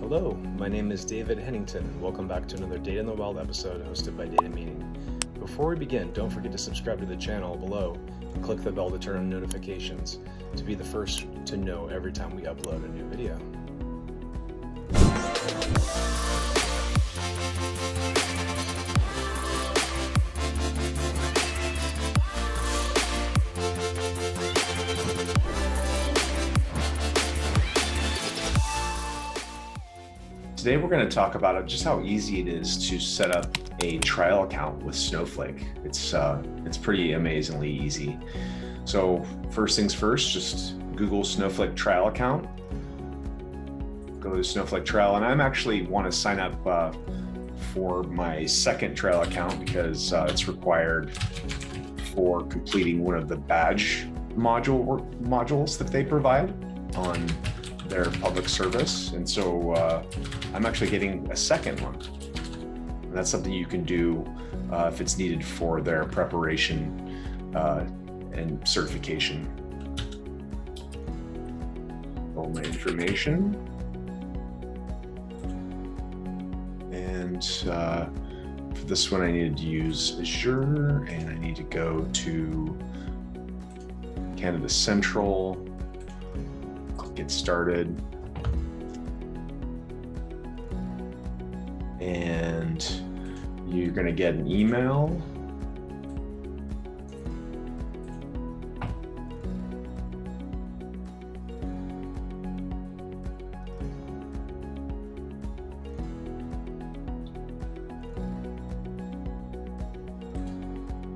Hello, my name is David Hennington, and welcome back to another Data in the Wild episode hosted by Data Meaning. Before we begin, don't forget to subscribe to the channel below and click the bell to turn on notifications to be the first to know every time we upload a new video. Today we're going to talk about just how easy it is to set up a trial account with Snowflake. It's pretty amazingly easy. So first things first, just Google Snowflake trial account. Go to Snowflake trial, and I'm actually want to sign up for my second trial account because it's required for completing one of the badge modules that they provide on their public service. And so I'm actually getting a second one. And that's something you can do if it's needed for their preparation and certification. All my information. And for this one, I needed to use Azure, and I need to go to Canada Central. Get started, and you're going to get an email.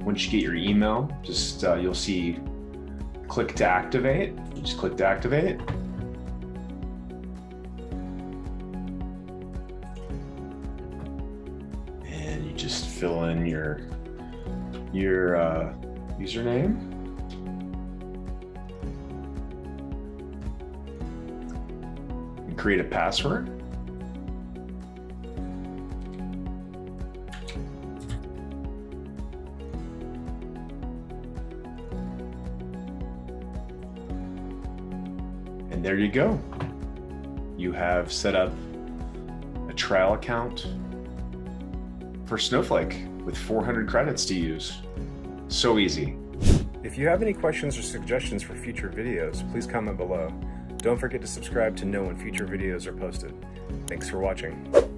Once you get your email, just you'll see click to activate. You just click to activate. Just fill in your username. And create a password. And there you go. You have set up a trial account for Snowflake with 400 credits to use. So easy. If you have any questions or suggestions for future videos, please comment below. Don't forget to subscribe to know when future videos are posted. Thanks for watching.